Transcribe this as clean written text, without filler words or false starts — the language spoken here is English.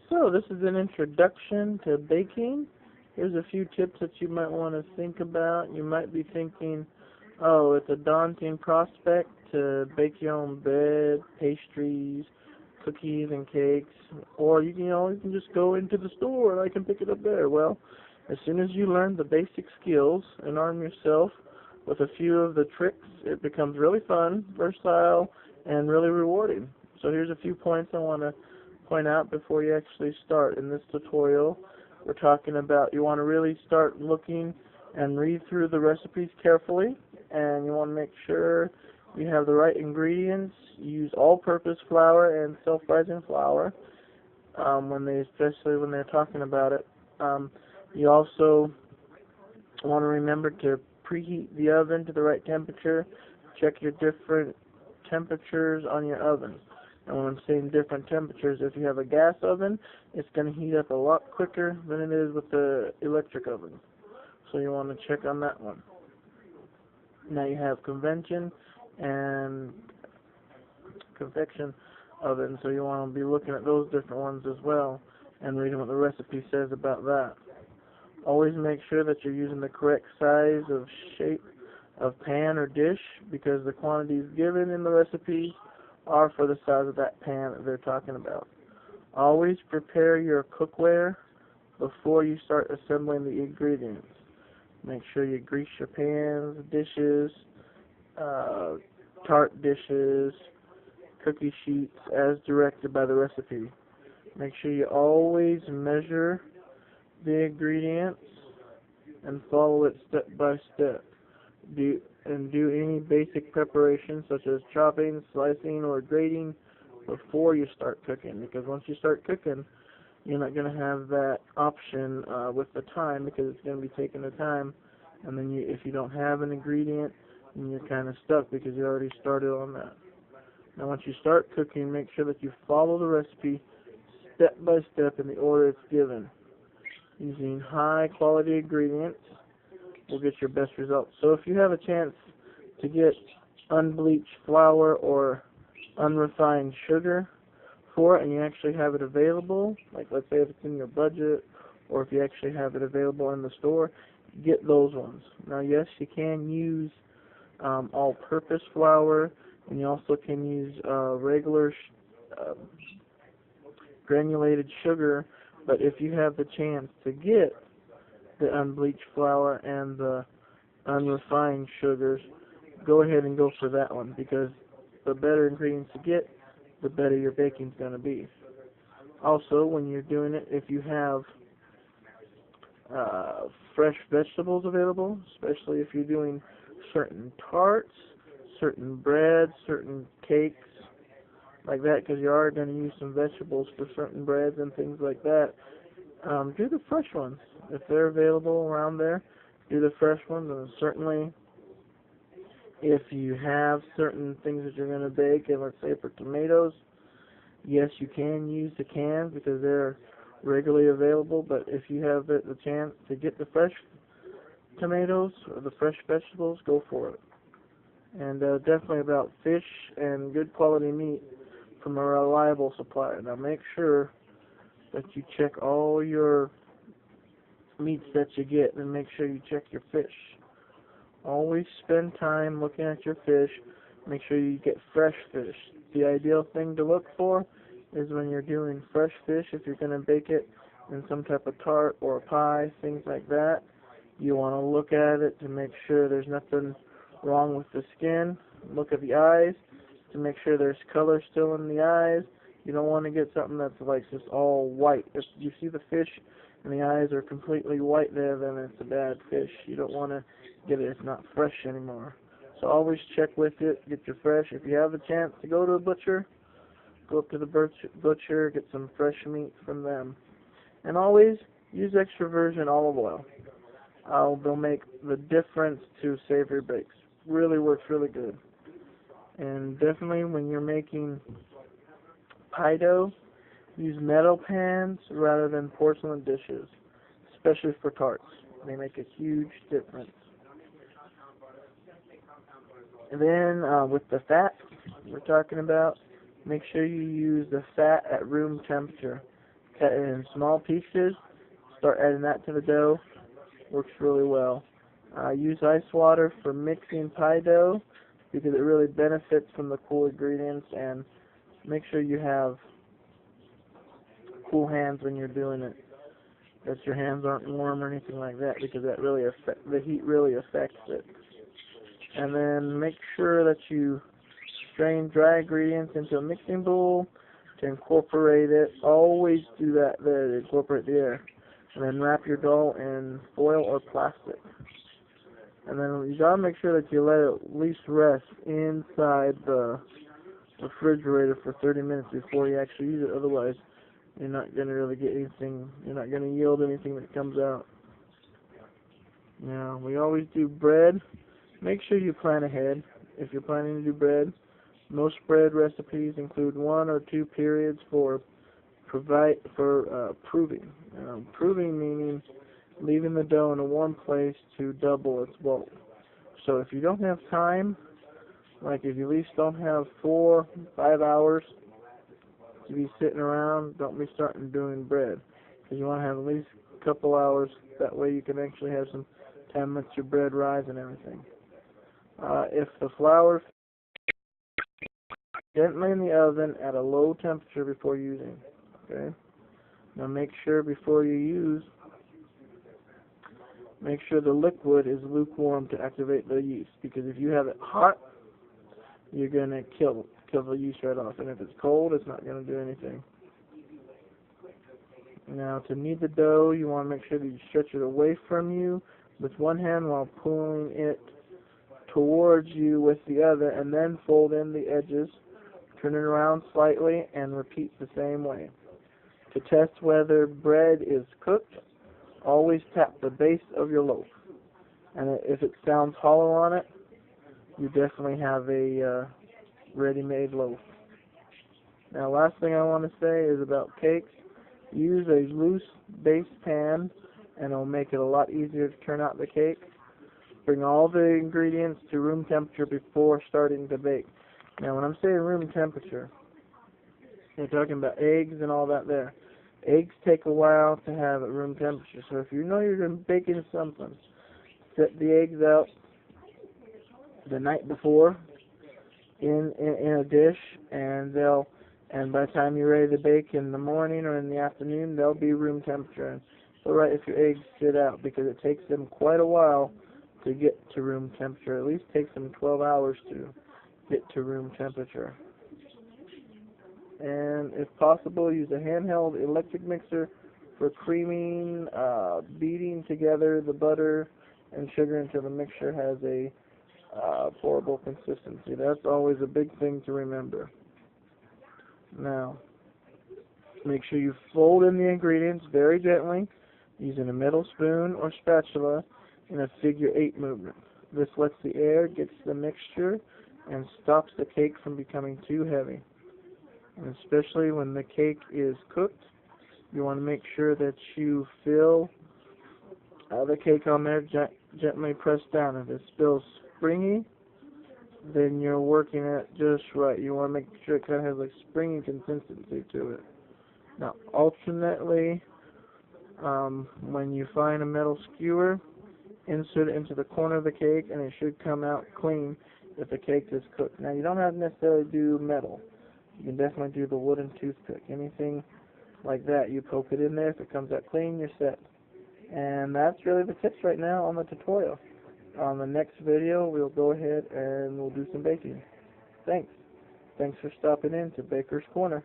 So this is an introduction to baking. Here's a few tips that you might want to think about. You might be thinking, oh, it's a daunting prospect to bake your own bread, pastries, cookies, and cakes. Or you can just go into the store and I can pick it up there. Well, as soon as you learn the basic skills and arm yourself with a few of the tricks, it becomes really fun, versatile, and really rewarding. So here's a few points I want to point out before you actually start. In this tutorial, we're talking about you want to really start looking and read through the recipes carefully, and you want to make sure you have the right ingredients. Use all-purpose flour and self-rising flour especially when they're talking about it. You also want to remember to preheat the oven to the right temperature. Check your different temperatures on your oven. And when I'm saying different temperatures, if you have a gas oven, it's going to heat up a lot quicker than it is with the electric oven. So you want to check on that one. Now you have convection and convection oven, so you want to be looking at those different ones as well and reading what the recipe says about that. Always make sure that you're using the correct size of shape of pan or dish, because the quantities given in the recipe are for the size of that pan that they're talking about. Always prepare your cookware before you start assembling the ingredients. Make sure you grease your pans, dishes, tart dishes, cookie sheets as directed by the recipe. Make sure you always measure the ingredients and follow it step by step. Do any basic preparations such as chopping, slicing, or grating before you start cooking, because once you start cooking, you're not going to have that option with the time, because it's going to be taking the time, and then if you don't have an ingredient, then you're kind of stuck because you already started on that. Now once you start cooking, make sure that you follow the recipe step by step in the order it's given. Using high quality ingredients will get your best results. So if you have a chance to get unbleached flour or unrefined sugar for it, and you actually have it available, like let's say if it's in your budget, or if you actually have it available in the store, get those ones. Now yes, you can use all-purpose flour, and you also can use regular granulated sugar, but if you have the chance to get the unbleached flour and the unrefined sugars, go ahead and go for that one, because the better ingredients you get, the better your baking's going to be. Also, when you're doing it, if you have fresh vegetables available, especially if you're doing certain tarts, certain breads, certain cakes, like that, because you are going to use some vegetables for certain breads and things like that, do the fresh ones. If they're available around there, do the fresh ones. And certainly, if you have certain things that you're going to bake, and let's say for tomatoes, yes, you can use the cans because they're regularly available, but if you have the chance to get the fresh tomatoes or the fresh vegetables, go for it. And definitely about fish and good quality meat from a reliable supplier. Now make sure that you check all your meats that you get, and make sure you check your fish. Always spend time looking at your fish. Make sure you get fresh fish. The ideal thing to look for is when you're doing fresh fish, if you're going to bake it in some type of tart or a pie, things like that, you want to look at it to make sure there's nothing wrong with the skin. Look at the eyes to make sure there's color still in the eyes. You don't want to get something that's like just all white. If you see the fish and the eyes are completely white there, then it's a bad fish. You don't want to get it. It's not fresh anymore. So always check with it. Get your fresh. If you have a chance to go to a butcher, go up to the butcher, get some fresh meat from them. And always use extra virgin olive oil. They'll make the difference to savory bakes. Really works really good. And definitely when you're making pie dough, use metal pans rather than porcelain dishes, especially for tarts. They make a huge difference. And then with the fat we're talking about, make sure you use the fat at room temperature, cut it in small pieces, start adding that to the dough. Works really well. Use ice water for mixing pie dough because it really benefits from the cool ingredients, and make sure you have cool hands when you're doing it. That your hands aren't warm or anything like that, because that really the heat really affects it. And then make sure that you strain dry ingredients into a mixing bowl to incorporate it. Always do that there to incorporate the air. And then wrap your dough in foil or plastic. And then you gotta make sure that you let it at least rest inside the refrigerator for 30 minutes before you actually use it. Otherwise, you're not gonna really get anything. You're not gonna yield anything that comes out. Now, we always do bread. Make sure you plan ahead if you're planning to do bread. Most bread recipes include 1 or 2 periods for proving. Proving meaning leaving the dough in a warm place to double its bulk. So if you don't have time, like if you at least don't have 4, 5 hours to be sitting around, don't be starting doing bread, because you want to have at least a couple hours. That way you can actually have some time to let your bread rise and everything. If the flour, gently in the oven at a low temperature before using. Okay. Now make sure before you use, make sure the liquid is lukewarm to activate the yeast, because if you have it hot, you're gonna kill the yeast right off, and if it's cold, it's not gonna do anything. Now to knead the dough, you want to make sure that you stretch it away from you with one hand while pulling it towards you with the other, and then fold in the edges, turn it around slightly, and repeat the same way. To test whether bread is cooked, always tap the base of your loaf, and if it sounds hollow on it, you definitely have a ready-made loaf. Now, last thing I want to say is about cakes. Use a loose base pan, and it'll make it a lot easier to turn out the cake. Bring all the ingredients to room temperature before starting to bake. Now, when I'm saying room temperature, we're talking about eggs and all that there. Eggs take a while to have at room temperature, so if you know you're going to be baking something, set the eggs out the night before in a dish, and by the time you're ready to bake in the morning or in the afternoon, they'll be room temperature. And so right if your eggs sit out, because it takes them quite a while to get to room temperature. At least takes them 12 hours to get to room temperature. And if possible, use a handheld electric mixer for creaming, beating together the butter and sugar until the mixture has a pourable consistency. That's always a big thing to remember. Now, make sure you fold in the ingredients very gently using a metal spoon or spatula in a figure 8 movement. This lets the air get to the mixture and stops the cake from becoming too heavy. And especially when the cake is cooked, you want to make sure that you fill the cake on there, gently press down. If it's still springy, then you're working it just right. You want to make sure it kind of has a springy consistency to it. Now, alternately, when you find a metal skewer, insert it into the corner of the cake, and it should come out clean if the cake is cooked. Now, you don't have to necessarily do metal. You can definitely do the wooden toothpick. Anything like that, you poke it in there. If it comes out clean, you're set. And that's really the tips right now on the tutorial. On the next video, we'll go ahead and we'll do some baking. Thanks. Thanks for stopping in to Baker's Corner.